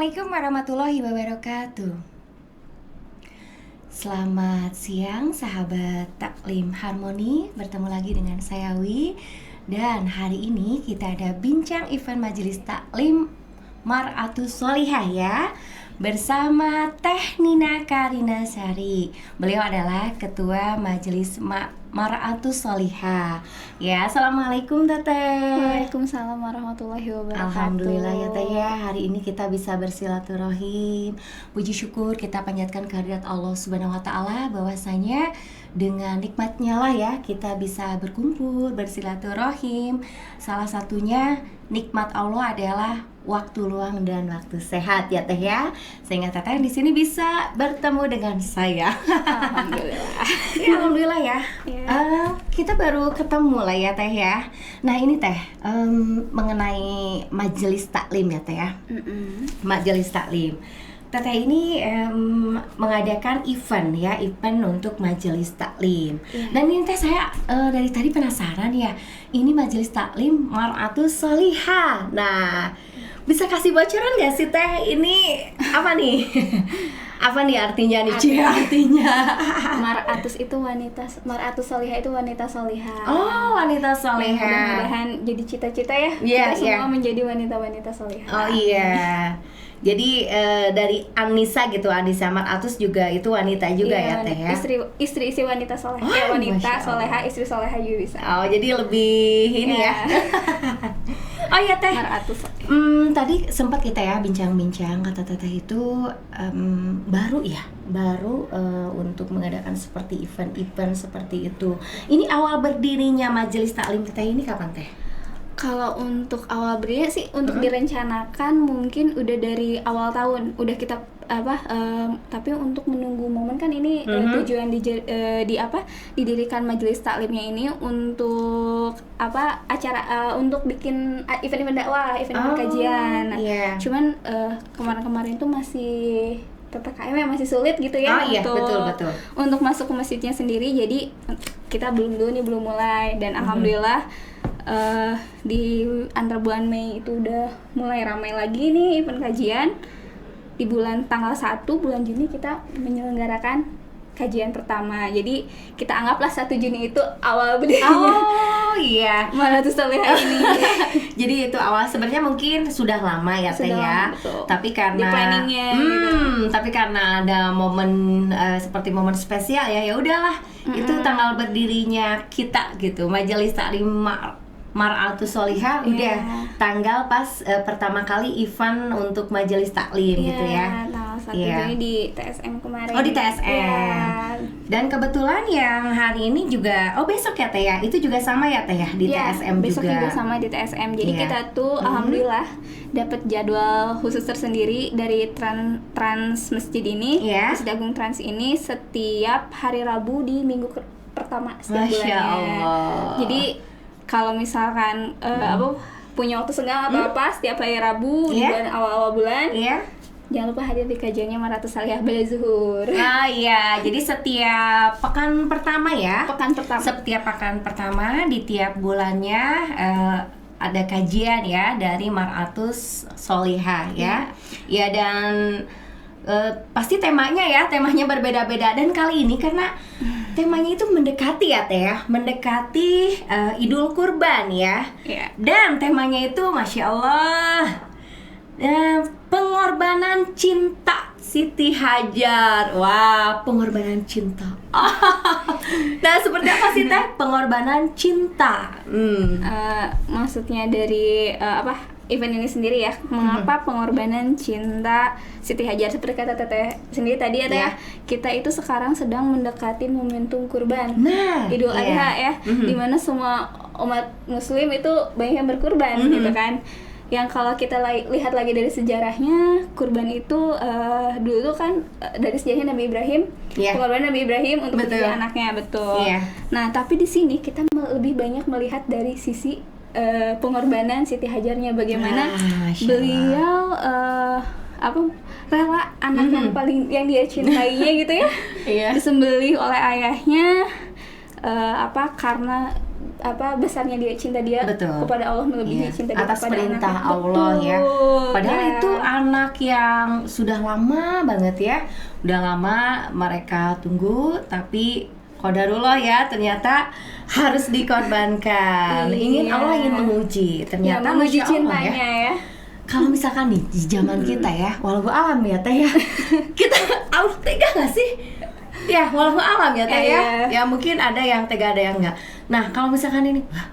Assalamualaikum warahmatullahi wabarakatuh. Selamat siang sahabat Taklim Harmoni. Bertemu lagi dengan saya Wi. Dan hari ini kita ada bincang event Majelis Taklim Mar'atus Sholihah ya, bersama Teh Nina Karina Sari. Beliau adalah Ketua Majelis Mar'atus Sholihah. Ya, Assalamualaikum Teteh. Waalaikumsalam warahmatullahi wabarakatuh. Alhamdulillah ya Teh ya, hari ini kita bisa bersilaturahim. Puji syukur kita panjatkan kehadirat Allah Subhanahu wa taala bahwasanya dengan nikmatnya lah ya kita bisa berkumpul, bersilaturahim. Salah satunya nikmat Allah adalah waktu luang dan waktu sehat ya Teh ya. Sehingga Teteh di sini bisa bertemu dengan saya. Alhamdulillah. Ya, alhamdulillah ya. Kita baru ketemu lah ya Teh ya. Nah ini Teh, mengenai majelis taklim ya Teh ya. Majelis taklim. Teteh ini mengadakan event ya, event untuk majelis taklim. Dan ini Teh saya dari tadi penasaran ya. Ini majelis taklim Mar'atus Sholihah. Nah, bisa kasih bocoran nggak sih Teh? Ini apa nih? Apa nih artinya nih? Artinya Mar'atus itu wanita, Mar'atus Sholihah itu wanita sholihah. Oh, wanita sholihah. Mudah-mudahan jadi cita-cita ya. Iya, kita semua menjadi wanita-wanita sholihah. Oh iya. Jadi dari Anissa gitu, Anissa Mar'atus juga itu wanita juga ya Teh ya. Istri wanita sholihah. Oh, Wanita sholihah, istri sholihah juga bisa. Oh, jadi lebih ini ya. Oh iya Teh. Mar'atus. Tadi sempat kita ya bincang-bincang, kata Teteh itu baru untuk mengadakan seperti event-event seperti itu. Ini awal berdirinya majelis taklim kita ini kapan Teh? Kalau untuk awal berdirinya sih untuk direncanakan mungkin udah dari awal tahun udah kita tapi untuk menunggu momen kan ini tujuan didirikan majelis taklimnya ini untuk acara untuk bikin event-event dakwah, event kajian. Cuman kemarin-kemarin tuh masih PPKM masih sulit gitu ya betul. Untuk masuk ke masjidnya sendiri, jadi kita belum mulai dan alhamdulillah di antara bulan Mei itu udah mulai ramai lagi nih event kajian. Di tanggal 1 bulan Juni kita menyelenggarakan kajian pertama. Jadi kita anggaplah 1 Juni itu awal berdirinya. Oh iya. Mar'atus Sholihah ini. Jadi itu awal sebenarnya mungkin sudah lama ya Teh ya. Tapi karena di planningnya tapi karena ada momen seperti momen spesial ya udahlah. Itu tanggal berdirinya kita gitu. Majelis Taklim Mar'atus Sholihah udah tanggal pas pertama kali event untuk majelis taklim gitu ya. Tanggal 1 Juni di TSM kemarin. Oh, di TSM. Dan kebetulan yang hari ini juga besok ya Teh ya. Itu juga sama ya Teh ya di TSM besok juga. Besok juga sama di TSM. Jadi kita tuh alhamdulillah dapat jadwal khusus tersendiri dari Trans Masjid ini. Masjid Agung Trans ini setiap hari Rabu di minggu pertama setiap bulannya. Masya Allah. Jadi kalau misalkan punya waktu senggang atau apa setiap hari Rabu di bulan awal-awal bulan, jangan lupa hadir di kajiannya Mar'atus Sholihah ba'da zuhur. Jadi setiap pekan pertama ya. Setiap pekan pertama di tiap bulannya ada kajian ya dari Mar'atus Sholihah ya. Ya dan pasti temanya berbeda-beda, dan kali ini karena temanya itu mendekati ya Teh ya, mendekati Idul Kurban ya. Dan temanya itu Masya Allah, pengorbanan cinta Siti Hajar. Wah, pengorbanan cinta. Nah, seperti apa sih Teh pengorbanan cinta? Maksudnya dari event ini sendiri ya, mengapa pengorbanan cinta Siti Hajar, seperti kata Teteh sendiri tadi ya Teh, kita itu sekarang sedang mendekati momentum kurban, Idul Adha ya, dimana semua umat muslim itu banyak yang berkurban gitu kan. Yang kalau kita lihat lagi dari sejarahnya, kurban itu dulu tuh kan dari sejarahnya Nabi Ibrahim, pengorbanan Nabi Ibrahim untuk menjadi anaknya, betul. Nah, tapi di sini kita lebih banyak melihat dari sisi pengorbanan Siti Hajarnya, bagaimana beliau rela anak yang dia cintainya gitu ya disembelih oleh ayahnya karena besarnya dia cinta dia Betul. kepada Allah melebihi cinta dia atas kepada perintah anak. Allah ya. Padahal Ya. itu anak yang sudah lama banget ya, udah lama mereka tunggu, tapi qadarullah ya, ternyata harus dikorbankan. Allah ingin menguji, ternyata ya, menguji Masya Allah cintanya ya. Kalau misalkan nih di zaman kita ya, walau alam ya teh ya, kita tega nggak sih? Ya walau alam ya teh ya. Ya mungkin ada yang tega, ada yang enggak. Nah kalau misalkan ini, wah,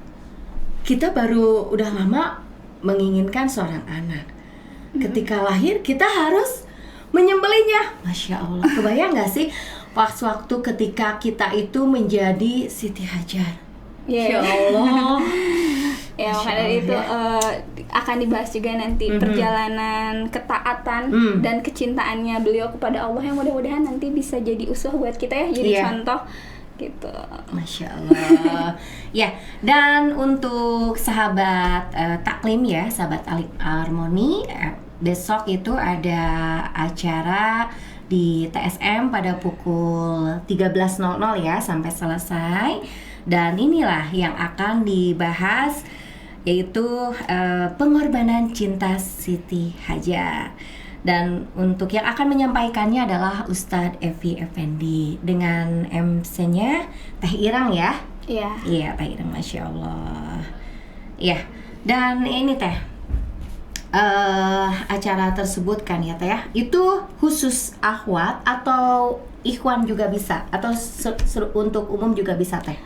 kita baru udah lama menginginkan seorang anak. Ketika lahir kita harus menyembelihnya. Masya Allah. Kebayang nggak sih pas waktu ketika kita itu menjadi Siti Hajar? Ya Allah. Ya maka dari itu akan dibahas juga nanti perjalanan ketaatan dan kecintaannya beliau kepada Allah yang mudah-mudahan nanti bisa jadi uswah buat kita ya, jadi contoh gitu. Masya Allah. Ya, dan untuk sahabat taklim ya, sahabat Alim Harmoni, besok itu ada acara di TSM pada pukul 13.00 ya sampai selesai. Dan inilah yang akan dibahas, yaitu pengorbanan cinta Siti Hajar. Dan untuk yang akan menyampaikannya adalah Ustadz Evi Effendi dengan MC-nya Teh Irang ya. Iya. Iya, Teh Irang, Masya Allah. Iya, dan ini Teh, acara tersebut kan ya Teh ya, itu khusus akhwat atau ikhwan juga bisa? Atau untuk umum juga bisa Teh?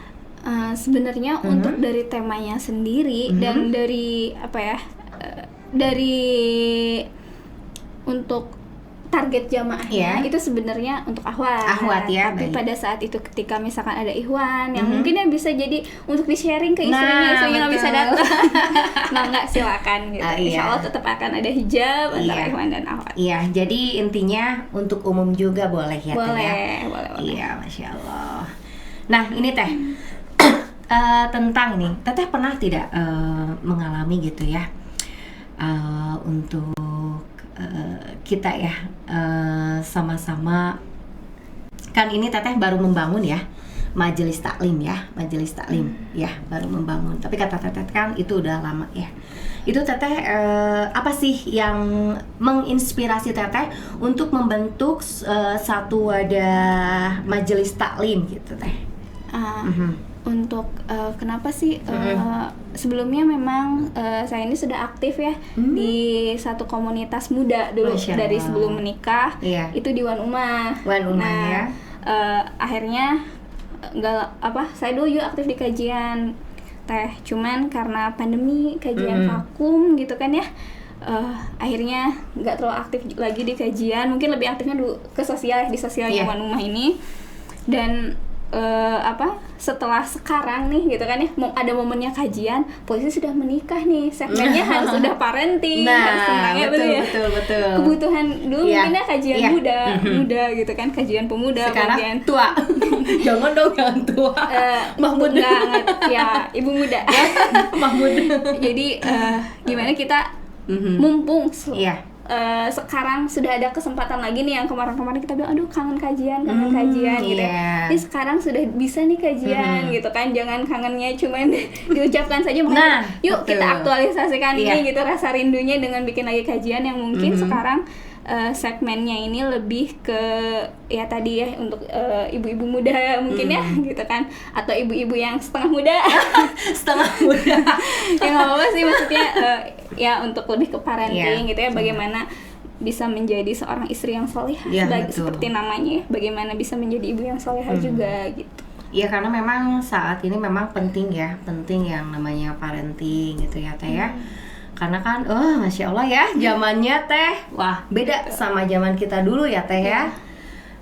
Sebenarnya untuk dari temanya sendiri dan dari dari untuk target jamaahnya itu sebenarnya untuk akhwat ya, tapi baik. pada saat itu ketika misalkan ada ikhwan yang mungkin yang bisa jadi untuk di-sharing ke istrinya nggak bisa datang, nah nggak, silakan gitu. Insya Allah tetap akan ada hijab antara ikhwan dan akhwat. Iya, jadi intinya untuk umum juga boleh ya Teh ya? Boleh. Iya, Masya Allah. Nah ini Teh, tentang nih, Teteh pernah tidak mengalami gitu ya, untuk kita ya sama-sama, kan ini Teteh baru membangun ya majelis taklim ya, ya baru membangun. Tapi kata Teteh kan itu udah lama ya. Itu Teteh apa sih yang menginspirasi Teteh untuk membentuk satu wadah majelis taklim gitu Teh? Untuk kenapa sih sebelumnya memang saya ini sudah aktif ya di satu komunitas muda dulu dari sebelum menikah, itu di Wan Umah. Ya. Akhirnya saya dulu juga aktif di kajian Teh, cuman karena pandemi kajian vakum gitu kan ya. Akhirnya nggak terlalu aktif lagi di kajian, mungkin lebih aktifnya dulu ke sosial, di sosialnya Wan Umah ini. Dan setelah sekarang nih gitu kan ya, ada momennya kajian, posisi sudah menikah nih, segmennya harus sudah parenting, harus tentangnya betul. Kebutuhan dulu mungkin ya kajian muda gitu kan, kajian pemuda. Sekarang kajian tua. Jangan dong yang tua. Mahmud enggak ya, ibu muda. Mahmud. Jadi gimana kita mumpung sekarang sudah ada kesempatan lagi nih, yang kemarin-kemarin kita bilang aduh kangen kajian gitu ya. Ini sekarang sudah bisa nih kajian gitu kan, jangan kangennya cuman diucapkan saja, yuk kita aktualisasikan ini gitu, rasa rindunya dengan bikin lagi kajian yang mungkin sekarang segmennya ini lebih ke ya tadi ya untuk ibu-ibu muda mungkin ya gitu kan, atau ibu-ibu yang setengah muda ya nggak apa-apa sih, maksudnya ya untuk lebih ke parenting gitu ya, bagaimana bisa menjadi seorang istri yang solehah seperti namanya ya, bagaimana bisa menjadi ibu yang solehah juga gitu. Ya karena memang saat ini memang penting yang namanya parenting gitu ya Teh ya. Karena kan Masya Allah ya, zamannya Teh wah beda sama zaman kita dulu ya Teh ya.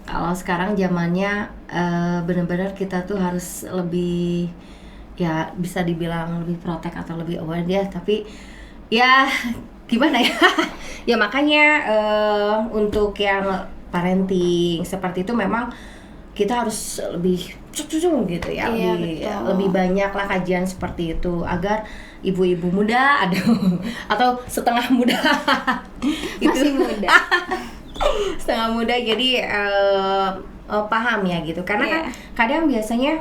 Kalau sekarang zamannya benar-benar kita tuh harus lebih, ya bisa dibilang lebih protek atau lebih aware ya, tapi ya gimana ya. Ya makanya untuk yang parenting seperti itu memang kita harus lebih gitu ya, lebih banyak lah kajian seperti itu agar ibu-ibu muda atau setengah muda masih muda setengah muda jadi paham ya gitu, karena kan kadang biasanya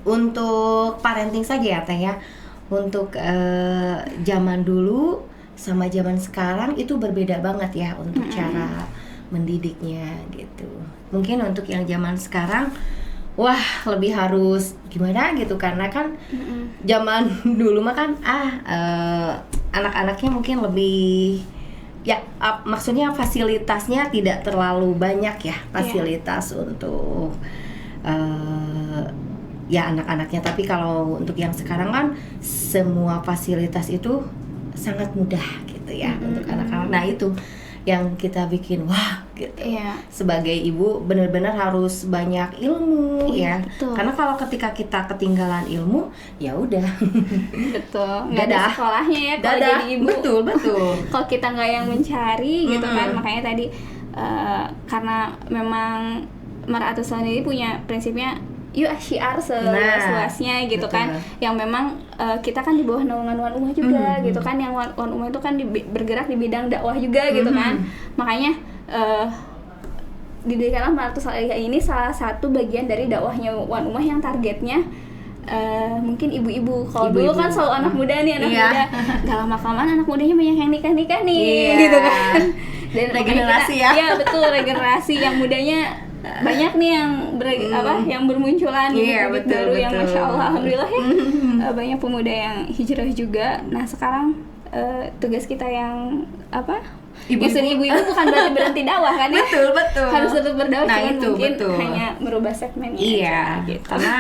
untuk parenting saja ya Teh ya. Untuk zaman dulu sama zaman sekarang itu berbeda banget ya untuk cara mendidiknya gitu. Mungkin untuk yang zaman sekarang wah lebih harus gimana gitu, karena kan zaman dulu mah kan anak-anaknya mungkin lebih ya maksudnya fasilitasnya tidak terlalu banyak ya, fasilitas untuk ya anak-anaknya. Tapi kalau untuk yang sekarang kan semua fasilitas itu sangat mudah gitu ya untuk anak-anak. Nah itu yang kita bikin wah gitu. Sebagai ibu benar-benar harus banyak ilmu ya. Betul. Karena kalau ketika kita ketinggalan ilmu ya udah. Betul. Nggak ada sekolahnya ya kalau jadi ibu. Betul. Kalau kita nggak yang mencari gitu kan, makanya tadi karena memang Mar'atus Shalihin ini punya prinsipnya yuk syiar seluas-luasnya gitu kan, yang memang kita kan di bawah naungan Wan Umah juga gitu kan, yang Wan Umah itu kan bergerak di bidang dakwah juga gitu kan, makanya didirikanlah Mar'atus Shalihin ini salah satu bagian dari dakwahnya Wan Umah yang targetnya mungkin ibu-ibu. Kalau dulu kan selalu anak muda nih, muda gak lama kelamaan anak mudanya banyak yang nikah nih gitu kan, dan regenerasi kita, ya betul, regenerasi yang mudanya banyak nih yang yang bermunculan gitu, baru yang masya Allah alhamdulillah ya banyak pemuda yang hijrah juga. Nah sekarang tugas kita yang ibu-ibu bukan berarti berhenti dakwah kan ya, betul harus tetap berdakwah, nah, cuman itu, mungkin betul. hanya merubah segmennya aja, gitu. Karena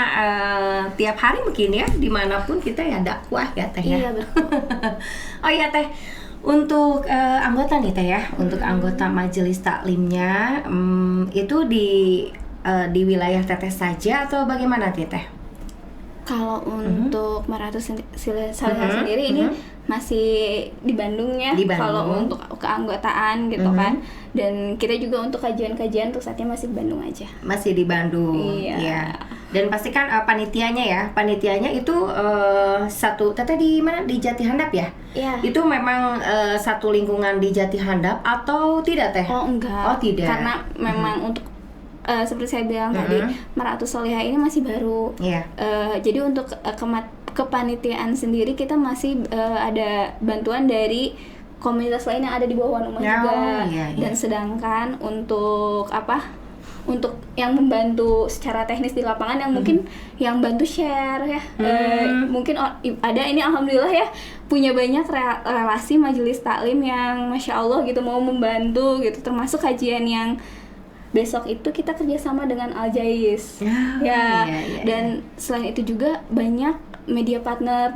tiap hari mungkin ya dimanapun kita ya dakwah ya Teh ya. Iya betul. Oh iya Teh, untuk anggota nih Teh ya, untuk anggota majelis taklimnya itu di wilayah Teteh saja atau bagaimana Teh? Kalau untuk Mar'atus Shalihin sendiri ini masih di Bandung ya, kalau untuk keanggotaan gitu kan, dan kita juga untuk kajian-kajian untuk saatnya masih di Bandung aja. Masih di Bandung, iya. Dan pastikan panitianya itu satu Teteh di mana, di Jati Handap ya? Iya. Itu memang satu lingkungan di Jati Handap atau tidak Teh? Oh enggak. Oh tidak. Karena memang untuk seperti saya bilang tadi, Mar'atus Shalihin ini masih baru. Jadi untuk kepanitiaan sendiri kita masih ada bantuan dari komunitas lain yang ada di bawah Wan Umah juga. Dan sedangkan untuk untuk yang membantu secara teknis di lapangan yang mungkin yang bantu share ya, mungkin ada ini alhamdulillah ya punya banyak relasi majelis taklim yang masya Allah gitu mau membantu gitu, termasuk kajian yang besok itu kita kerjasama dengan Al Jais dan selain itu juga banyak media partner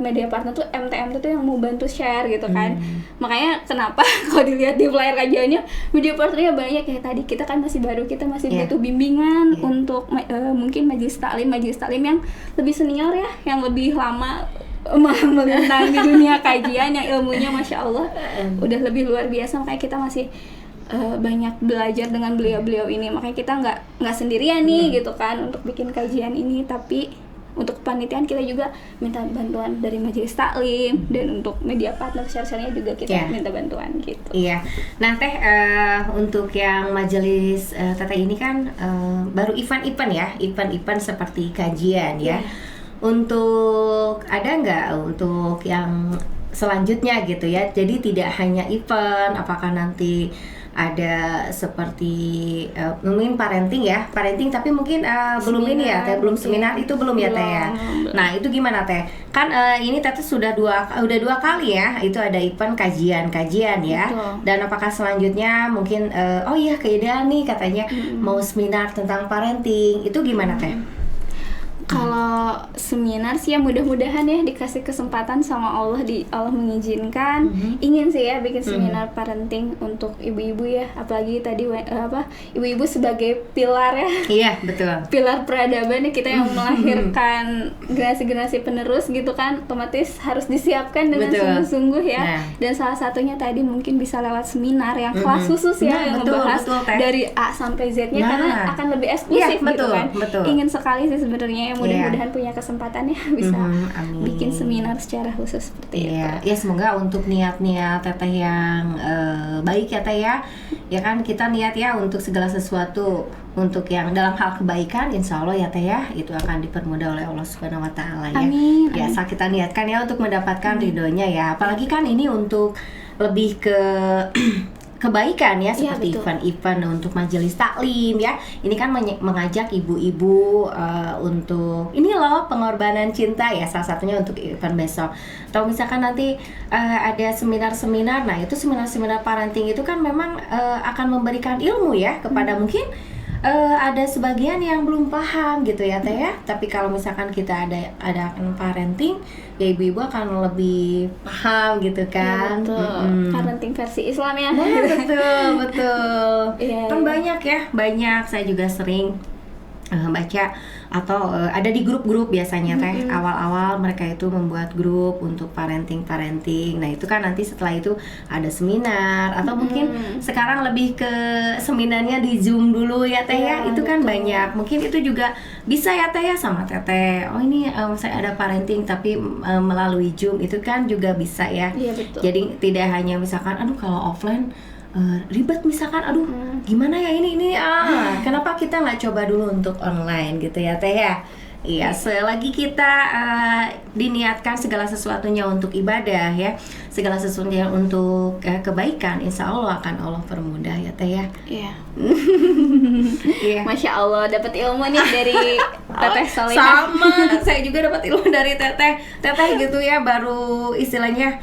tuh MTM tuh yang mau bantu share gitu kan. Makanya kenapa kalau dilihat di flyer kajiannya media partnernya banyak ya, tadi kita kan masih baru, kita masih butuh bimbingan untuk mungkin majelis taklim yang lebih senior ya, yang lebih lama melintang di dunia kajian, yang ilmunya masya Allah udah lebih luar biasa. Makanya kita masih banyak belajar dengan beliau-beliau ini, makanya kita nggak sendirian nih gitu kan untuk bikin kajian ini. Tapi untuk kepanitiaan kita juga minta bantuan dari majelis taklim, dan untuk media partner share-nya juga kita minta bantuan gitu. Iya. Nah Teh, untuk yang majelis Teteh ini kan baru event seperti kajian ya. Untuk ada nggak untuk yang selanjutnya gitu ya? Jadi tidak hanya event, apakah nanti ada seperti mungkin parenting tapi mungkin belum ini ya Teh, belum seminar itu belum ya Teh ya. Nah itu gimana Teh? Kan ini Teteh sudah dua kali ya itu ada event kajian ya. Betul. Dan apakah selanjutnya mungkin keidaan nih katanya mau seminar tentang parenting, itu gimana Teh? Kalau seminar sih ya mudah-mudahan ya dikasih kesempatan sama Allah, Allah mengizinkan. Ingin sih ya bikin seminar parenting untuk ibu-ibu ya, apalagi tadi ibu-ibu sebagai pilar ya. Iya, betul. Pilar peradaban ya, kita yang melahirkan generasi-generasi penerus gitu kan, otomatis harus disiapkan dengan sungguh-sungguh ya. Dan salah satunya tadi mungkin bisa lewat seminar yang kelas khusus ya, yang membahas dari A sampai Z-nya, karena akan lebih eksklusif gitu kan. Ingin sekali sih sebenarnya, mudah-mudahan punya kesempatan ya bisa bikin seminar secara khusus seperti itu. Ya semoga untuk niat-niat Teteh yang baik ya Teh ya. Ya kan kita niat ya untuk segala sesuatu untuk yang dalam hal kebaikan, insya Allah ya teh ya, itu akan dipermudah oleh Allah Subhanahu Wa Taala ya. Amin. Biasa kita niatkan ya untuk mendapatkan ridhonya ya. Apalagi kan ini untuk lebih ke kebaikan ya, seperti event-event untuk majelis taklim ya. Ini kan mengajak ibu-ibu untuk ini loh pengorbanan cinta ya, salah satunya untuk event besok. Atau misalkan nanti ada seminar-seminar, nah itu seminar-seminar parenting itu kan memang akan memberikan ilmu ya kepada mungkin ada sebagian yang belum paham gitu ya teh ya. Tapi kalau misalkan kita ada parenting, ya ibu-ibu akan lebih paham gitu kan. Ya, betul. Parenting versi Islam ya. Nah, betul. Yeah, kan banyak ya, banyak. Saya juga sering baca atau ada di grup-grup biasanya teh. Awal-awal mereka itu membuat grup untuk parenting. Nah itu kan nanti setelah itu ada seminar atau mungkin sekarang lebih ke seminarnya di Zoom dulu ya teh ya. Itu kan banyak. Mungkin itu juga bisa ya teh ya sama teteh. Oh ini saya ada parenting tapi melalui Zoom, itu kan juga bisa ya. Iya, betul. Jadi tidak hanya misalkan aduh kalau offline ribet misalkan, aduh gimana ya ini kenapa kita nggak coba dulu untuk online gitu ya teh ya. Iya, selagi kita diniatkan segala sesuatunya untuk ibadah ya, segala sesuatunya untuk kebaikan, insya Allah akan Allah permudah ya teh ya. Iya. Iya. Masya Allah, dapat ilmu nih dari Teteh Solihah. Sama, saya juga dapat ilmu dari teteh gitu ya, baru istilahnya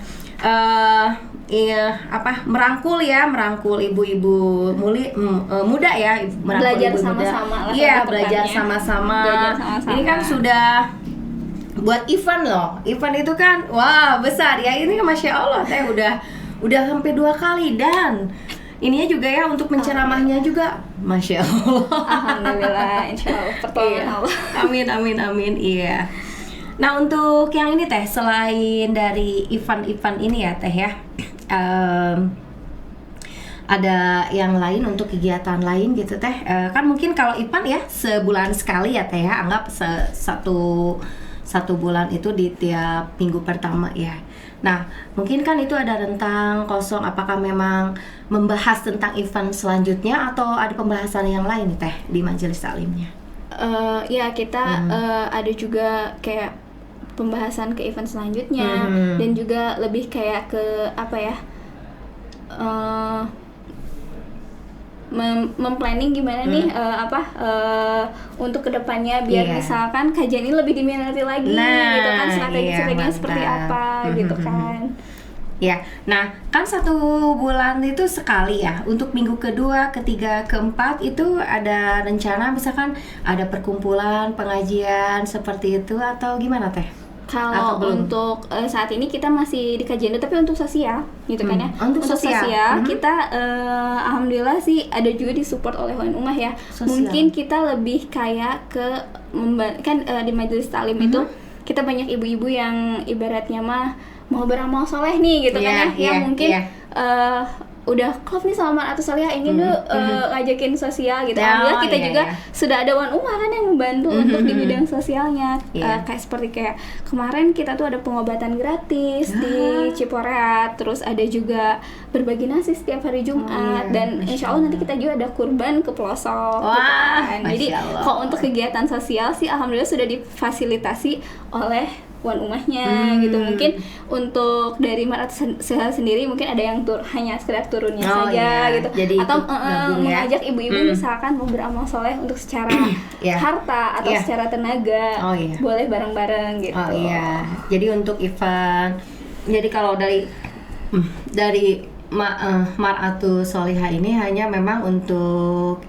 merangkul ibu-ibu muda ya, belajar sama-sama lah. Iya, belajar sama-sama. Ini kan sudah buat event loh. Event itu kan wah besar ya. Ini Masya Allah teh udah hampir 2 kali, dan ininya juga ya untuk menceramahnya juga Masya Allah. Alhamdulillah, insya Allah pertolongan Allah. Amin. Iya. Nah untuk yang ini teh, selain dari event-event ini ya teh ya, ada yang lain untuk kegiatan lain gitu teh. Kan mungkin kalau event ya sebulan sekali ya teh ya, anggap satu bulan itu di tiap minggu pertama ya. Nah mungkin kan itu ada rentang kosong, apakah memang membahas tentang event selanjutnya atau ada pembahasan yang lain teh di majelis taklimnya? Ya kita ada juga kayak pembahasan ke event selanjutnya, dan juga lebih kayak ke apa ya, memplanning gimana nih untuk kedepannya biar misalkan kajian ini lebih diminati lagi, gitu kan, strategi-strateginya seperti apa gitu kan. Ya, nah kan 1 bulan itu sekali ya. Untuk minggu kedua, ketiga, keempat itu ada rencana misalkan ada perkumpulan, pengajian seperti itu atau gimana teh? Kalau untuk saat ini kita masih di kajian, tapi untuk sosial gitu kan ya. Untuk sosial kita alhamdulillah sih ada juga disupport oleh Wan Umah ya. Mungkin kita lebih kayak ke kan di majelis taklim itu kita banyak ibu-ibu yang ibaratnya mah mau beramal soleh nih gitu kan ya, yang mungkin udah klop nih sama Mar'atus Solihah, ingin tuh ngajakin sosial gitu. Alhamdulillah kita juga sudah ada Wan Umah kan yang membantu untuk di bidang sosialnya. Kayak seperti kayak kemarin kita tuh ada pengobatan gratis di Ciporeat, terus ada juga berbagi nasi setiap hari Jumat, dan insya Allah nanti kita juga ada kurban ke pelosok gitu kan. Jadi kalau untuk kegiatan sosial sih alhamdulillah sudah difasilitasi oleh Wan Umahnya gitu. Mungkin untuk dari Mar'atus Solihah sendiri mungkin ada yang hanya sekedar turunnya saja gitu. Jadi atau mengajak ibu-ibu misalkan mau beramal soleh untuk secara harta atau secara tenaga, boleh bareng-bareng gitu. Jadi untuk event, jadi kalau dari Mar'atus Solihah ini hanya memang untuk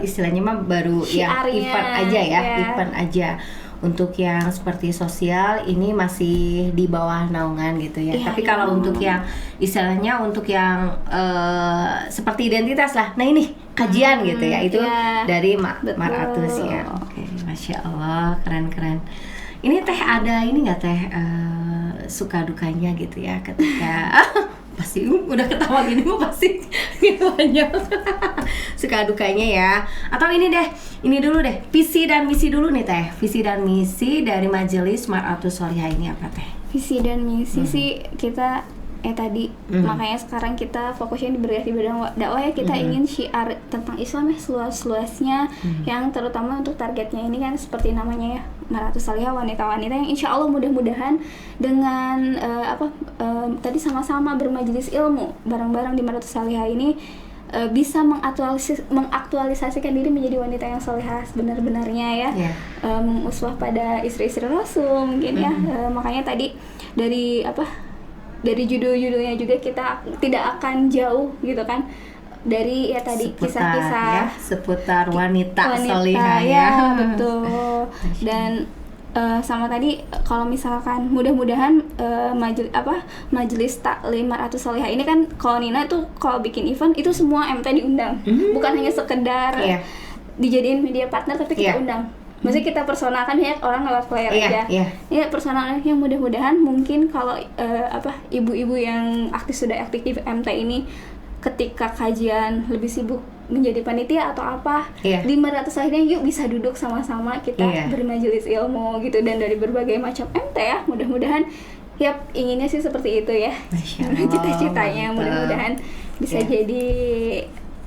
istilahnya mah baru yang event aja ya, event aja. Untuk yang seperti sosial ini masih di bawah naungan gitu ya. Tapi kalau untuk yang istilahnya untuk yang seperti identitas lah, nah ini kajian gitu ya, itu dari Mar'atus ya. Oke, Masya Allah, keren. Ini teh ada ini nggak teh suka dukanya gitu ya ketika pasti udah ketawa gini mah pasti banyak suka dukanya ya. Atau ini dulu deh, visi dan misi dulu nih teh. Visi dan misi dari majelis Mar'atus Solihah ini apa teh? Visi dan misi sih kita tadi makanya sekarang kita fokusnya di bergerak di bidang dakwah ya, kita ingin syiar tentang Islam ya seluas-luasnya, yang terutama untuk targetnya ini kan seperti namanya ya, Mar'atus Shalihah, wanita-wanita yang insya Allah mudah-mudahan dengan tadi sama-sama bermajelis ilmu bareng-bareng di Mar'atus Shalihah ini bisa mengaktualisasikan diri menjadi wanita yang salihah sebenar-benarnya ya, uswah pada istri-istri Rasul mungkin ya. Makanya tadi dari judul-judulnya juga kita tidak akan jauh gitu kan dari ya tadi kisah-kisah seputar wanita salihah ya. Betul. Dan sama tadi kalau misalkan mudah-mudahan majelis taklim Mar'atus Shalihah ini kan, kalau Nina tuh kalau bikin event itu semua MT diundang, bukan hanya sekedar dijadiin media partner, tapi kita undang. Maksudnya kita personalkan ya, orang lewat flyer aja. Ya personalnya yang mudah-mudahan mungkin kalau ibu-ibu yang sudah aktif di MT ini ketika kajian lebih sibuk menjadi panitia atau apa di Mar'atus Shalihah, yuk bisa duduk sama-sama kita bermajelis ilmu gitu, dan dari berbagai macam MT ya, mudah-mudahan inginnya sih seperti itu ya. Cita-citanya mudah-mudahan bisa jadi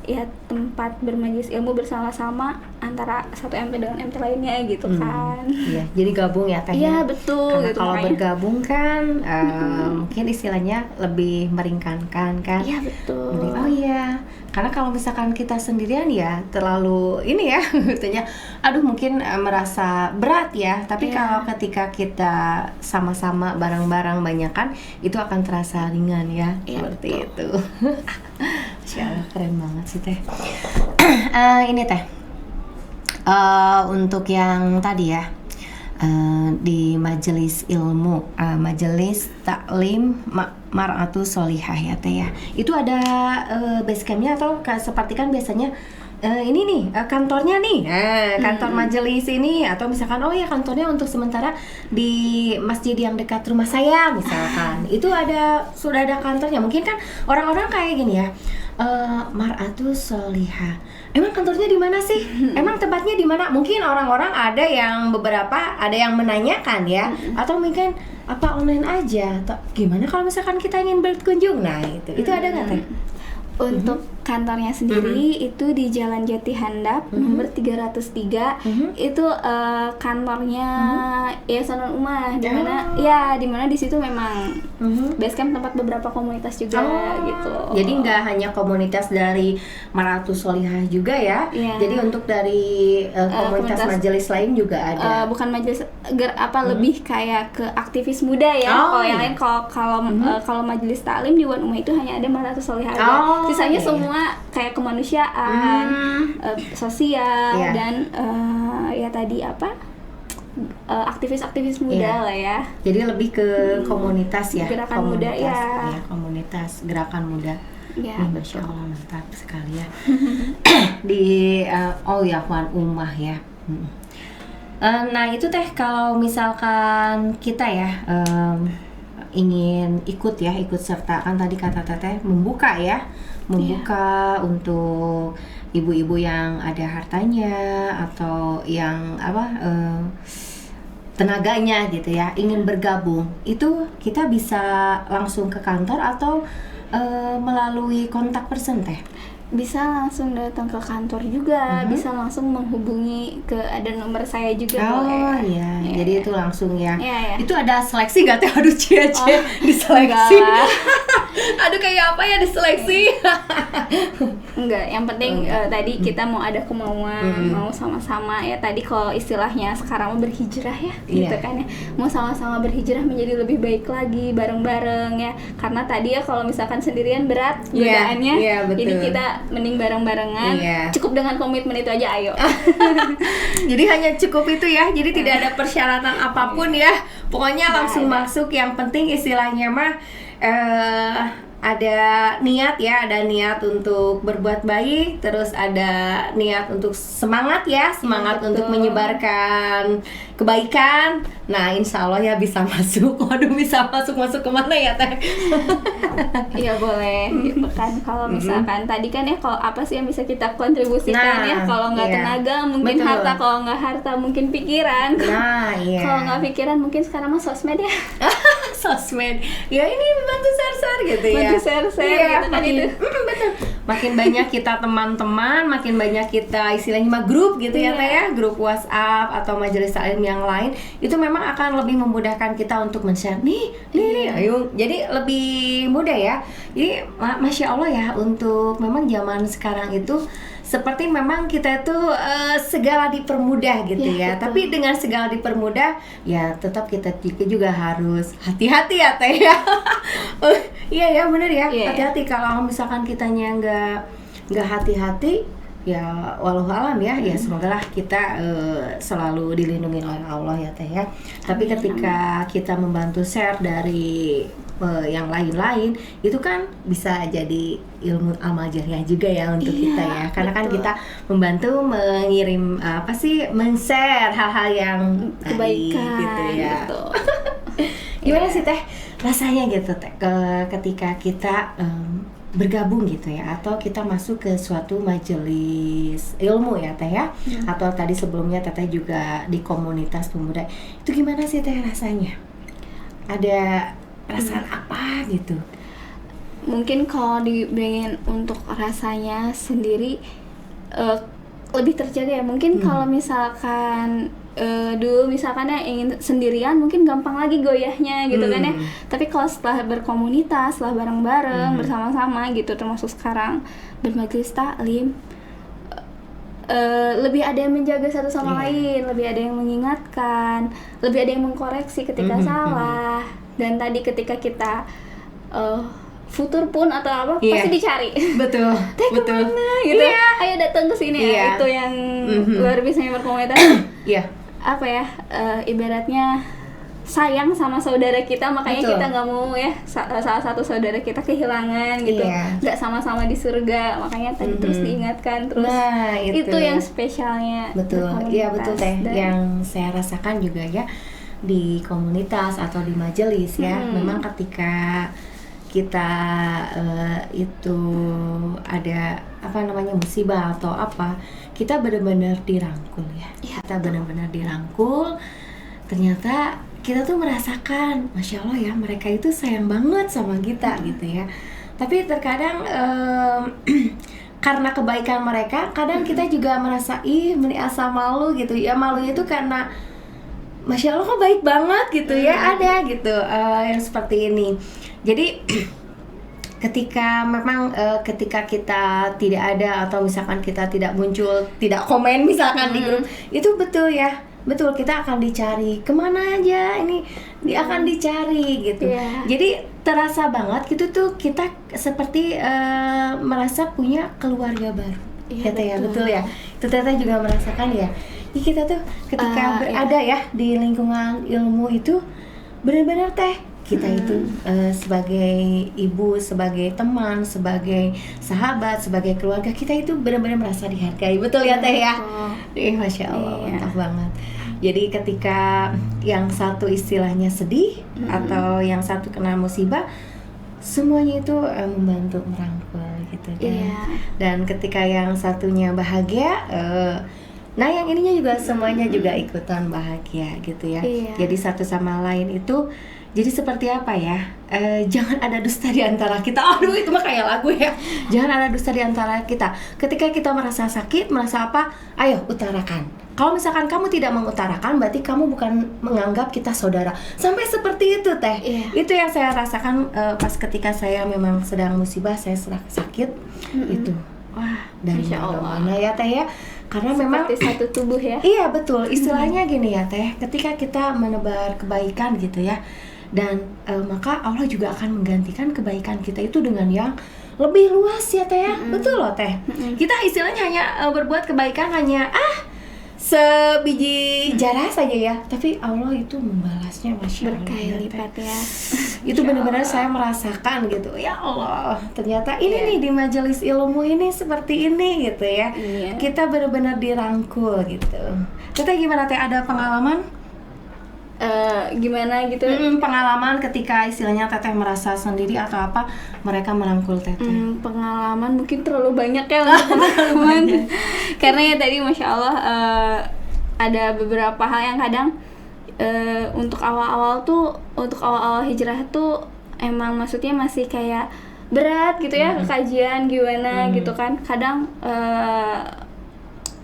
ya tempat bermajelis ilmu bersama-sama antara satu MT dengan MT lainnya gitu kan. Iya, jadi gabung ya Teh. Iya, betul. Karena gitu, kalau makanya bergabung kan mungkin istilahnya lebih meringankan kan. Iya, betul. Jadi, oh iya, karena kalau misalkan kita sendirian ya terlalu ini ya, artinya aduh mungkin merasa berat ya. Tapi kalau ketika kita sama-sama bareng-bareng banyak kan, itu akan terasa ringan ya, seperti itu. Masya Allah, keren banget sih Teh. Ini Teh, untuk yang tadi ya, di majelis ilmu, majelis taklim Mar'atus Shalihah ya Teh ya, itu ada basecampnya atau seperti kan biasanya ini nih kantornya nih, kantor majelis ini, atau misalkan oh ya kantornya untuk sementara di masjid yang dekat rumah saya misalkan, itu sudah ada kantornya. Mungkin kan orang-orang kayak gini ya, Mar'atus Shalihah, emang kantornya di mana sih? Emang tempatnya di mana? Mungkin orang-orang ada yang menanyakan ya, atau mungkin apa online aja, atau gimana kalau misalkan kita ingin berkunjung? Nah itu ada nggak Teh? Untuk kantornya sendiri itu di Jalan Jati Handap nomor 303. Itu kantornya Yayasan Ummah, di mana di situ memang basecamp tempat beberapa komunitas juga gitu. Jadi nggak hanya komunitas dari Mar'atus Shalihah juga ya. Jadi untuk dari komunitas majelis lain juga ada. Bukan majelis lebih kayak ke aktivis muda ya. Kalau yang lain kalau majelis taklim di Wan Ummah itu hanya ada Mar'atus Shalihah aja. Sisanya semua kayak kemanusiaan, sosial, dan ya tadi aktivis-aktivis muda lah ya. Jadi lebih ke komunitas ya. Gerakan muda ya. Komunitas gerakan muda. Ya, Masya Allah, mantap sekali ya. Di Wan Ummah ya. Nah itu Teh, kalau misalkan kita ya ingin ikut serta, kan tadi kata Teteh membuka untuk ibu-ibu yang ada hartanya atau yang tenaganya gitu ya, ingin bergabung, itu kita bisa langsung ke kantor atau melalui kontak person Teh? Bisa langsung datang ke kantor juga, bisa langsung menghubungi ada nomor saya juga. Jadi itu langsung ya. Itu ada seleksi nggak Teh? Aduh diseleksi. Aduh kayak apa ya diseleksi? Enggak, yang penting tadi kita mau ada kemauan, mau sama-sama ya, tadi kalau istilahnya sekarang mau berhijrah ya, gitu kan ya, mau sama-sama berhijrah menjadi lebih baik lagi bareng-bareng ya, karena tadi ya kalau misalkan sendirian berat godaannya, jadi kita mending bareng-barengan, cukup dengan komitmen itu aja, ayo. Jadi hanya cukup itu ya, jadi tidak ada persyaratan apapun ya, pokoknya langsung masuk, yang penting istilahnya mah ada niat ya, ada niat untuk berbuat baik, terus ada niat untuk semangat ya, semangat untuk menyebarkan kebaikan. Nah, insya Allah ya bisa masuk. Waduh, bisa masuk kemana ya Teh? Iya boleh gitu kan. Kalau misalkan tadi kan ya, kalau apa sih yang bisa kita kontribusikan ya, kalau nggak tenaga mungkin harta, kalau nggak harta mungkin pikiran. Kalau nggak pikiran mungkin sekarang mah sosmed ya. Sosmed ya, ini bantu share gitu ya, share gitu kan itu. Betul, makin banyak kita teman-teman, makin banyak kita istilahnya mah grup gitu ya Teh ya, grup WhatsApp atau majelis taklim yang lain, itu memang akan lebih memudahkan kita untuk men-share nih, ayo, jadi lebih mudah ya. Jadi masya Allah ya, untuk memang zaman sekarang itu seperti memang kita tuh segala dipermudah gitu ya. Tapi dengan segala dipermudah ya tetap kita juga harus hati-hati ya Teh ya. Iya ya, bener ya, hati-hati. Kalau misalkan kitanya nggak hati-hati ya, walau alam ya, ya semoga lah kita selalu dilindungi oleh Allah ya Teh ya. Tapi ketika kita membantu share dari yang lain-lain, itu kan bisa jadi ilmu amal jariah juga ya untuk kita ya, karena kan kita membantu mengirim men-share hal-hal yang kebaikan gitu ya. Gitu. Gimana sih Teh rasanya gitu Teh ketika kita bergabung gitu ya, atau kita masuk ke suatu majelis ilmu ya Teh ya, atau tadi sebelumnya Teteh juga di komunitas pemuda, itu gimana sih Teh rasanya? Ada perasaan apa gitu? Mungkin kalau dibilangin untuk rasanya sendiri lebih terjaga ya. Mungkin kalau misalkan dulu misalkan ya ingin sendirian mungkin gampang lagi goyahnya gitu kan ya. Tapi kalau setelah berkomunitas, setelah bareng-bareng bersama-sama gitu, termasuk sekarang bermajelis taklim, lebih ada yang menjaga satu sama lain, lebih ada yang mengingatkan, lebih ada yang mengkoreksi ketika salah. Dan tadi ketika kita futur pun atau apa pasti dicari. Betul. Teh kemana gitu. Ayo datang ke sini ya. Itu yang luar biasanya berkomunitas. Apa ya, ibaratnya sayang sama saudara kita, makanya kita nggak mau ya salah satu saudara kita kehilangan gitu, nggak sama-sama di surga, makanya tadi terus diingatkan terus. Itu yang spesialnya. Betul, iya betul Teh. Yang saya rasakan juga ya di komunitas atau di majelis ya, memang ketika kita itu ada musibah atau apa, kita benar-benar dirangkul ya. Kita benar-benar dirangkul. Ternyata kita tuh merasakan, masya Allah ya, mereka itu sayang banget sama kita gitu ya. Tapi terkadang karena kebaikan mereka, kadang kita juga merasa merasa malu gitu ya. Malunya itu karena masya Allah kok baik banget gitu ya, ada gitu yang seperti ini. Jadi ketika memang ketika kita tidak ada, atau misalkan kita tidak muncul, tidak komen misalkan di grup, itu betul ya, betul kita akan dicari kemana aja, ini akan dicari gitu. Jadi terasa banget gitu tuh, kita seperti merasa punya keluarga baru. Ya betul ya, itu Teteh juga merasakan ya. Kita tuh ketika berada ya di lingkungan ilmu itu, benar-benar Teh kita itu sebagai ibu, sebagai teman, sebagai sahabat, sebagai keluarga, kita itu benar-benar merasa dihargai. Betul ya Teh ya? Masya Allah, mantap banget. Jadi ketika yang satu istilahnya sedih atau yang satu kena musibah, semuanya itu membantu merangkul gitu kan. Dan ketika yang satunya bahagia, nah yang ininya juga semuanya juga ikutan bahagia gitu ya. Jadi satu sama lain itu jadi seperti apa ya, jangan ada dusta di antara kita. Aduh, itu mah kayak lagu ya. Jangan ada dusta di antara kita. Ketika kita merasa sakit, merasa apa, ayo utarakan. Kalau misalkan kamu tidak mengutarakan, berarti kamu bukan menganggap kita saudara. Sampai seperti itu Teh. Itu yang saya rasakan pas ketika saya memang sedang musibah, saya sedang sakit. Itu wah, dari mana ya Teh ya. Karena seperti memang satu tubuh ya. Iya betul, istilahnya gini ya Teh, ketika kita menebar kebaikan gitu ya, dan maka Allah juga akan menggantikan kebaikan kita itu dengan yang lebih luas ya Teh ya. Betul loh Teh. Kita istilahnya hanya berbuat kebaikan hanya sebiji jarah saja ya, tapi Allah itu membalasnya masya Allah berkali-lipat ya. Itu benar-benar saya merasakan gitu, ya Allah, ternyata ini nih di majelis ilmu ini seperti ini gitu ya. Kita benar-benar dirangkul gitu. Teteh gimana teh, ada pengalaman? Gimana gitu? Pengalaman ketika istilahnya teteh merasa sendiri atau apa, mereka merangkul teteh. Pengalaman mungkin terlalu banyak ya untuk pengalaman. Karena ya tadi masya Allah ada beberapa hal yang kadang untuk awal-awal hijrah tuh emang maksudnya masih kayak berat gitu ya, kajian gimana gitu kan. Kadang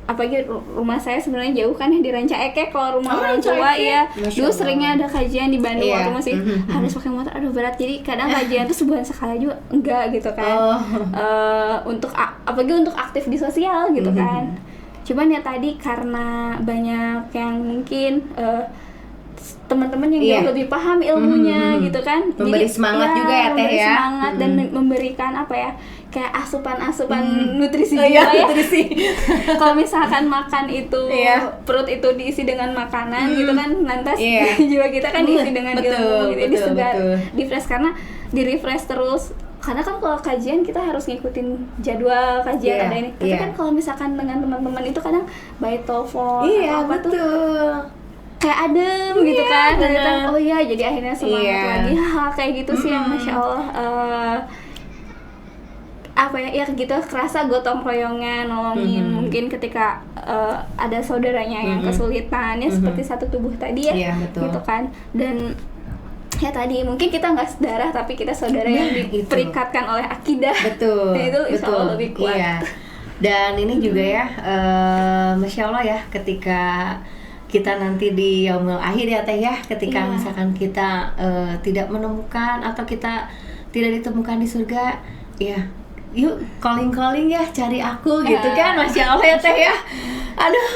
apalagi rumah saya sebenarnya jauh kan ya, di Ranca Ekek. Kalau rumah orang tua ya dulu seringnya ada kajian di Bandung waktu masih harus pakai motor, aduh berat. Jadi kadang kajian tuh sebulan sekali juga enggak gitu kan. Untuk apalagi untuk aktif di sosial gitu kan. Cuman ya tadi karena banyak yang mungkin teman-teman yang jauh lebih paham ilmunya gitu kan, memberi semangat juga ya teh ya, semangat dan memberikan apa ya, kayak asupan nutrisi juga ya. Kalau misalkan makan itu perut itu diisi dengan makanan gitu kan, lantas jiwa kita kan diisi dengan ilmu gitu. Jadi segar, di fresh, karena di refresh terus. Karena kan kalau kajian kita harus ngikutin jadwal kajian ada ini. Tapi kan kalau misalkan dengan teman-teman itu kadang by telepon apa tuh kayak adem gitu kan. Oh iya, jadi akhirnya semangat lagi. Kayak gitu sih yang masya Allah apa ya gitu, kerasa gotong royongan nolongin. Mungkin ketika ada saudaranya yang kesulitan ya seperti satu tubuh tadi ya gitu kan. Dan ya tadi mungkin kita nggak sedarah tapi kita saudara yang diperikatkan oleh akidah. Dan itu insya Allah lebih kuat. Dan ini juga ya masya Allah ya, ketika kita nanti di yaumul akhir ya teh ya, ketika misalkan kita tidak menemukan atau kita tidak ditemukan di surga, ya yuk calling ya, cari aku gitu kan. Masya Allah ya teh ya. Aduh.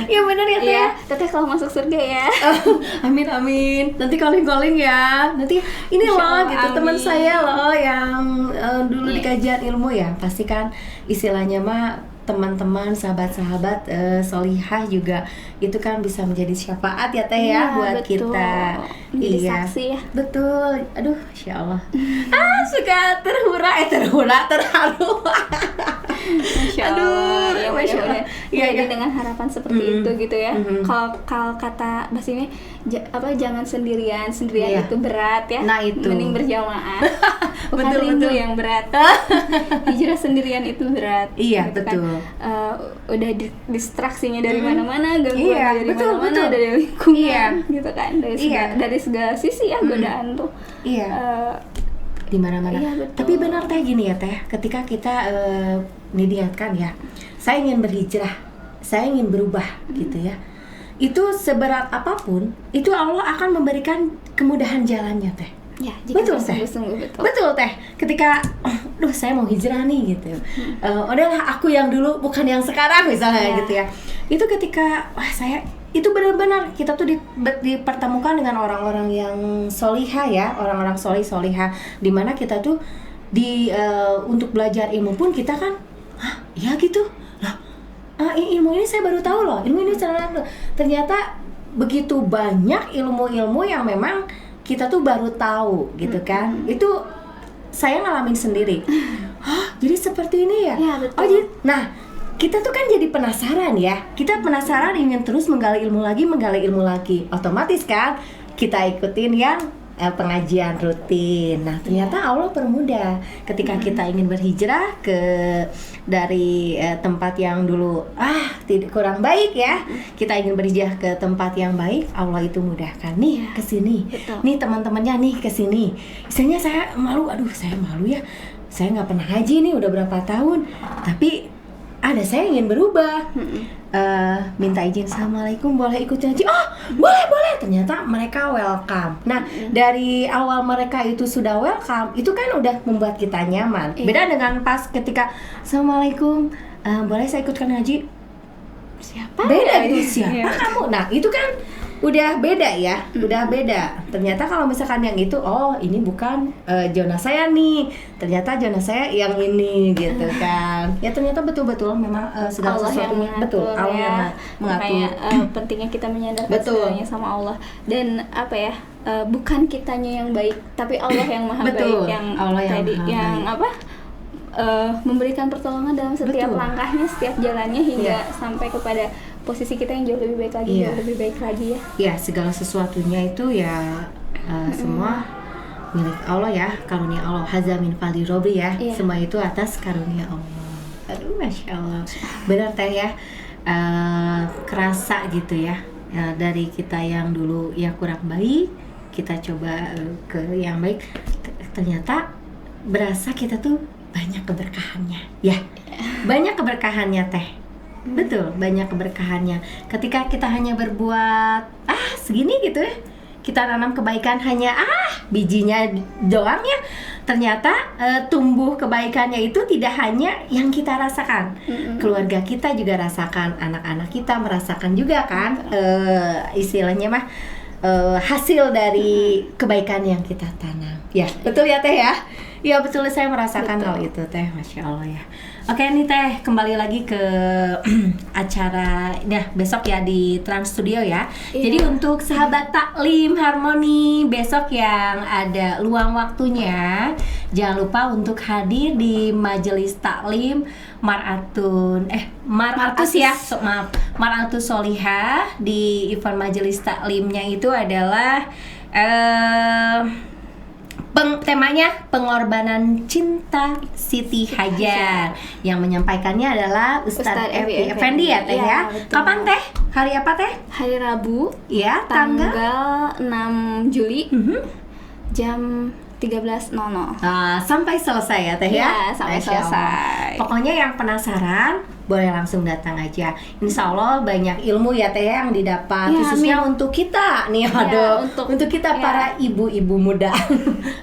Ya benar ya teh. Teteh kalau masuk surga ya. Amin. Nanti calling ya. Nanti ini loh gitu, teman saya loh yang dulu di kajian ilmu ya. Pasti kan istilahnya mah teman-teman, sahabat-sahabat solihah juga itu kan bisa menjadi syafaat ya teh ya buat kita. Saksi ya. Betul. Aduh, Insya Allah. Suka terharu. Masya Allah. Ya, Masya Allah. Jadi dengan harapan seperti itu gitu ya. Kalau kata bahasa ini jangan sendirian itu berat ya. Nah itu. Mending berjamaah. Bukan rindu yang berat. Hijrah sendirian itu berat. Iya, gitu betul. Kan. Udah distraksinya dari mana-mana, gangguan dari mana-mana, dari lingkungan gitu kan. Dari segala sisi ya godaan tuh. Di mana-mana. Tapi benar teh gini ya teh, ketika kita niatkan ya, saya ingin berhijrah, saya ingin berubah gitu ya. Itu seberat apapun, itu Allah akan memberikan kemudahan jalannya teh. Ya, betul teh. Betul teh. Ketika saya mau hijrah nih gitu. Udahlah aku yang dulu bukan yang sekarang misalnya gitu ya. Itu ketika saya itu benar-benar kita tuh dipertemukan dengan orang-orang yang solihah ya, orang-orang solihah, di mana kita tuh untuk belajar ilmu pun kita kan ya gitu lah. Ilmu ini saya baru tahu loh, ilmu ini ternyata begitu banyak ilmu-ilmu yang memang kita tuh baru tahu gitu kan. Itu saya ngalamin sendiri. Jadi seperti ini ya. Jadi kita tuh kan jadi penasaran ya. Kita penasaran, ingin terus menggali ilmu lagi. Otomatis kan kita ikutin yang pengajian rutin. Nah, ternyata Allah permudah ketika kita ingin berhijrah dari tempat yang dulu tidak kurang baik ya. Kita ingin berhijrah ke tempat yang baik, Allah itu mudahkan. Nih ke sini. Nih teman-temannya nih ke sini. Misalnya saya malu ya. Saya nggak pernah haji nih udah berapa tahun. Tapi saya ingin berubah. Minta izin, assalamualaikum, boleh ikut haji? Boleh. Ternyata mereka welcome. Nah, dari awal mereka itu sudah welcome, itu kan udah membuat kita nyaman. Beda dengan pas ketika assalamualaikum, boleh saya ikutkan haji? Siapa? Beda itu siapa kamu? Nah, itu kan udah beda ya, udah beda. Ternyata kalau misalkan yang itu, oh ini bukan zona saya nih, ternyata zona saya yang ini gitu kan. Ya ternyata betul-betul memang segala Allah yang sesuatunya mengatur, betul, Allah ya. yang mengatur. Makanya pentingnya kita menyandarkan Betul. segalanya sama Allah. Dan apa ya, bukan kitanya yang baik, tapi Allah yang maha Betul, baik, yang Allah yang tadi maha yang baik. apa, memberikan pertolongan dalam setiap Betul. langkahnya, setiap jalannya, hingga Iya. sampai kepada posisi kita yang jauh lebih baik lagi, Iya. jauh lebih baik lagi ya. Ya segala sesuatunya itu ya semua milik Allah ya, karunia Allah, hazamin fadli robbi ya. Iya. Semua itu atas karunia Allah. Aduh, masya Allah, benar teh ya. Kerasa gitu ya, dari kita yang dulu ya kurang baik, kita coba ke yang baik, ternyata berasa kita tuh banyak keberkahannya ya, banyak keberkahannya teh. Betul, banyak keberkahannya. Ketika kita hanya berbuat segini gitu ya, kita tanam kebaikan hanya bijinya doang ya, ternyata tumbuh kebaikannya itu tidak hanya yang kita rasakan, keluarga kita juga rasakan, anak-anak kita merasakan juga kan, istilahnya mah hasil dari kebaikan yang kita tanam. Ya, betul ya teh ya. Ya betul, saya merasakan hal itu teh, masya Allah ya. Oke nih teh, kembali lagi ke acara besok ya di Trans Studio ya. Iya. Jadi untuk sahabat taklim harmoni besok yang ada luang waktunya, jangan lupa untuk hadir di majelis taklim Mar'atus Solihah. Di event majelis taklimnya itu adalah temanya pengorbanan cinta Siti Hajar. Yang menyampaikannya adalah Ustadz Evi Effendi ya teh ya. Betul. Kapan teh? Hari apa teh? Hari Rabu Ya, tanggal 6 Juli jam 13.00. Sampai selesai ya teh ya. Ya, sampai Masya Allah. selesai. Pokoknya yang penasaran boleh langsung datang aja. Insya Allah banyak ilmu ya teh yang didapat, Ya, khususnya amin. untuk kita nih, Ya, untuk kita ya. para ibu-ibu muda.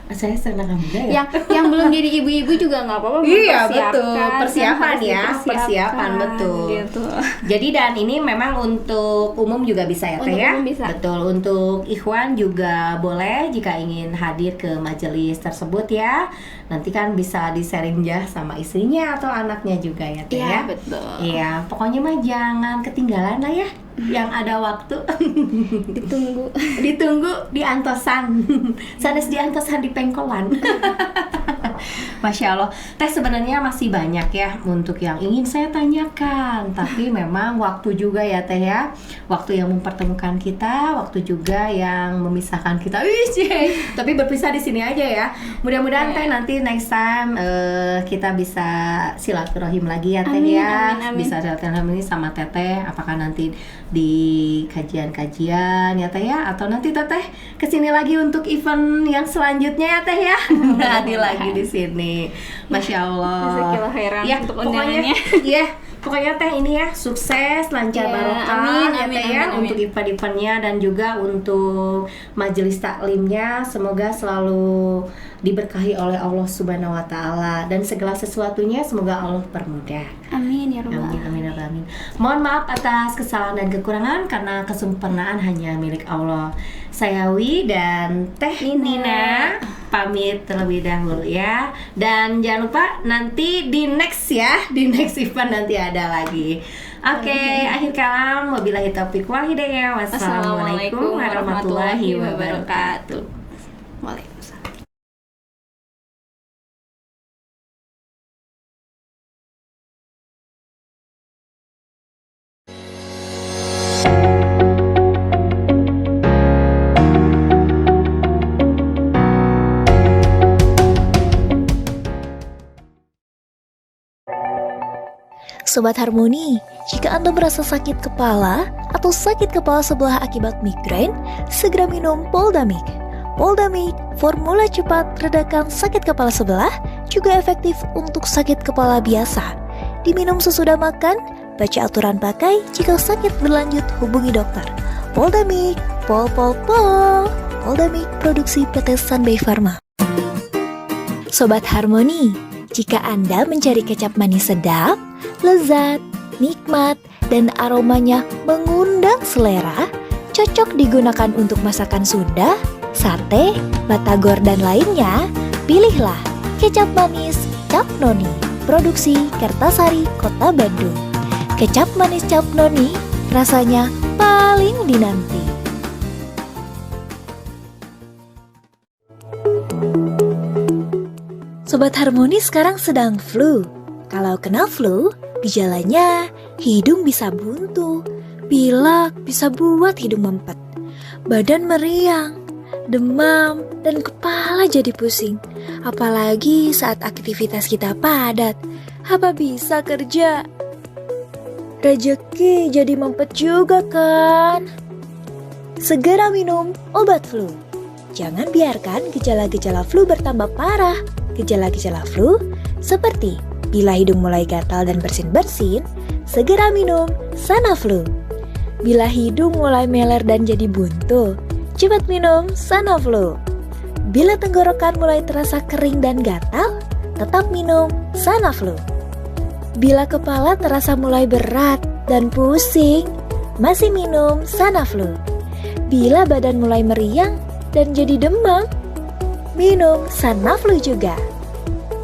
Saya senang muda ya. Yang belum jadi ibu-ibu juga nggak apa-apa. Iya, mempersiapkan, betul. kan, Persiapan harus ya, dipersiapkan, persiapan, betul. Gitu. Jadi dan ini memang untuk umum juga bisa ya teh Untuk ya. umum bisa. Betul, untuk ikhwan juga boleh jika ingin hadir ke majelis tersebut ya. Nanti kan bisa di-sharing ya sama istrinya atau anaknya juga ya teh ya. Iya, betul. Iya, pokoknya mah jangan ketinggalan lah ya. Yang ada waktu ditunggu di antosan. Sanes di antosan di pengkolan. Masya Allah, teh sebenarnya masih banyak ya untuk yang ingin saya tanyakan, tapi memang waktu juga ya teh ya, waktu yang mempertemukan kita, waktu juga yang memisahkan kita. Tapi berpisah di sini aja ya. Mudah-mudahan teh nanti next time kita bisa silaturahim lagi ya teh ya. Amin. Bisa silaturahim ini sama teteh, apakah nanti di kajian-kajian ya teh ya, atau nanti teteh kesini lagi untuk event yang selanjutnya ya teh ya. Hadir lagi di sini. Masya Allah. Jazakallah khairan Ya, untuk pokoknya, undangannya. ya, pokoknya teh ini ya sukses, lancar, Ya, barokah amin, ya amin, teh ya, amin. untuk event-eventnya dan juga untuk majelis taklimnya. Semoga selalu diberkahi oleh Allah Subhanahu wa taala dan segala sesuatunya semoga Allah permudah. Amin ya rabbal Amin, alamin. amin, amin. Mohon maaf atas kesalahan dan kekurangan karena kesempurnaan hanya milik Allah. Saya Wi dan Teh Nina pamit terlebih dahulu ya. Dan jangan lupa nanti di next event nanti ada lagi. Oke, akhir kalam, wabillahi taufiq wal hidayah. Wassalamualaikum warahmatullahi wabarakatuh. Waalaikumsalam. Sobat Harmoni, jika Anda merasa sakit kepala atau sakit kepala sebelah akibat migrain, segera minum Poldamik. Poldamik, formula cepat redakan sakit kepala sebelah, juga efektif untuk sakit kepala biasa. Diminum sesudah makan, baca aturan pakai, jika sakit berlanjut hubungi dokter. Poldamik, pol. Poldamik produksi PT Sunbay Pharma. Sobat Harmoni, jika Anda mencari kecap manis sedap, lezat, nikmat, dan aromanya mengundang selera, cocok digunakan untuk masakan Sunda, sate, batagor, dan lainnya, pilihlah kecap manis Cap Noni, produksi Kertasari, Kota Bandung. Kecap manis Cap Noni rasanya paling dinanti. Sobat Harmoni sekarang sedang flu. Kalau kena flu, gejalanya hidung bisa buntu, pilek bisa buat hidung mempet, badan meriang, demam, dan kepala jadi pusing. Apalagi saat aktivitas kita padat, apa bisa kerja? Rezeki jadi mempet juga kan? Segera minum obat flu. Jangan biarkan gejala-gejala flu bertambah parah. Gejala-gejala flu seperti bila hidung mulai gatal dan bersin-bersin, segera minum Sanaflu. Bila hidung mulai meler dan jadi buntu, cepat minum Sanaflu. Bila tenggorokan mulai terasa kering dan gatal, tetap minum Sanaflu. Bila kepala terasa mulai berat dan pusing, masih minum Sanaflu. Bila badan mulai meriang dan jadi demam, minum Sanaflu juga.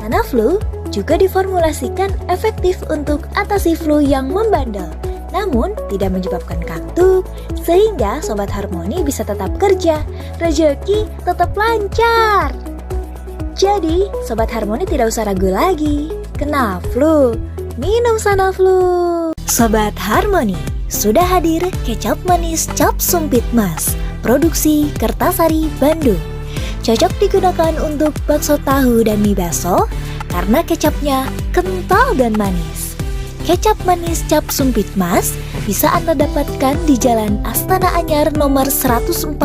Sanaflu juga diformulasikan efektif untuk atasi flu yang membandel, namun tidak menyebabkan kantuk, sehingga Sobat Harmoni bisa tetap kerja, rezeki tetap lancar. Jadi, Sobat Harmoni tidak usah ragu lagi. Kena flu, minum Sanaflu. Sobat Harmoni, sudah hadir kecap manis Cap Sumpit Mas, produksi Kertasari, Bandung. Cocok digunakan untuk bakso tahu dan mie baso karena kecapnya kental dan manis. Kecap manis Cap Sumpit Mas bisa Anda dapatkan di Jalan Astana Anyar nomor 141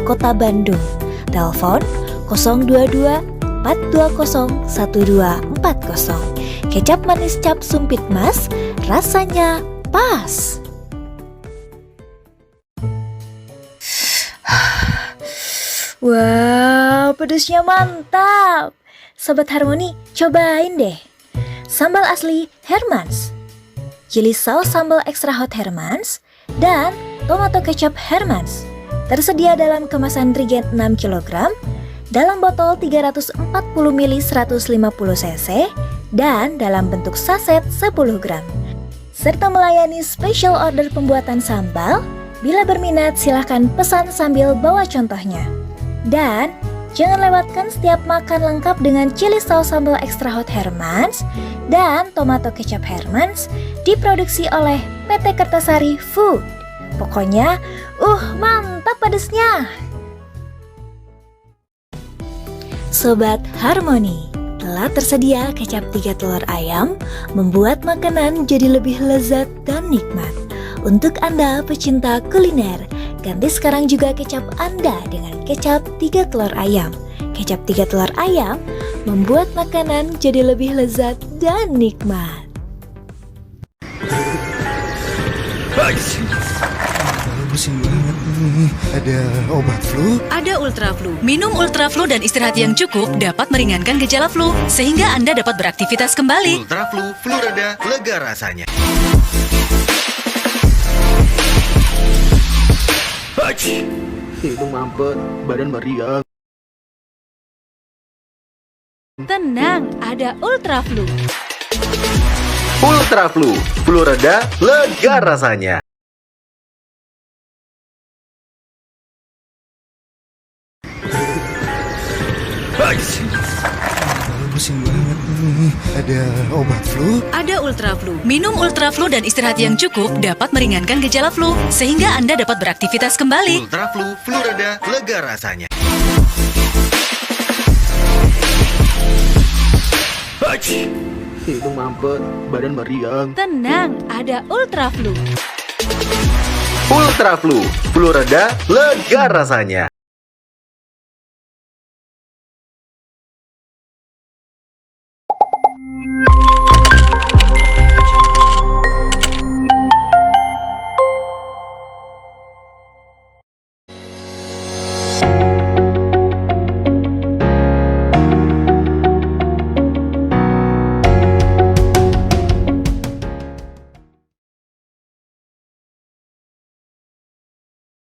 Kota Bandung. Telepon 022 420 1240. Kecap manis Cap Sumpit Mas, rasanya pas. Wow, pedasnya mantap. Sobat Harmoni, cobain deh. Sambal asli Hermans, chili sauce sambal extra hot Hermans, dan tomato kecap Hermans. Tersedia dalam kemasan Trigen 6 kg, dalam botol 340 ml 150 cc, dan dalam bentuk saset 10 gram. Serta melayani special order pembuatan sambal. Bila berminat silahkan pesan sambil bawa contohnya. Dan jangan lewatkan setiap makan lengkap dengan chili sauce sambal extra hot Hermans dan tomato kecap Hermans, diproduksi oleh PT Kertasari Food. Pokoknya, mantap pedesnya. Sobat Harmoni, telah tersedia kecap 3 telur ayam, membuat makanan jadi lebih lezat dan nikmat. Untuk Anda pecinta kuliner, ganti sekarang juga kecap Anda dengan kecap 3 telur ayam. Kecap 3 telur ayam membuat makanan jadi lebih lezat dan nikmat. Pusing banget nih. Ada obat flu? Ada Ultra Flu. Minum Ultra Flu dan istirahat yang cukup dapat meringankan gejala flu, sehingga Anda dapat beraktivitas kembali. Ultra flu, flu reda, lega rasanya. Hidung mampet, badan meriang. Tenang, ada Ultra Flu. Ultra flu, flu reda, lega rasanya. Pusing banget nih. Ada obat flu? Ada Ultra Flu. Minum Ultra Flu dan istirahat yang cukup dapat meringankan gejala flu, sehingga Anda dapat beraktivitas kembali. Ultra flu, flu reda, lega rasanya. Hidung mampet, badan meriang. Tenang, ada Ultra Flu. Ultra flu, flu reda, lega rasanya.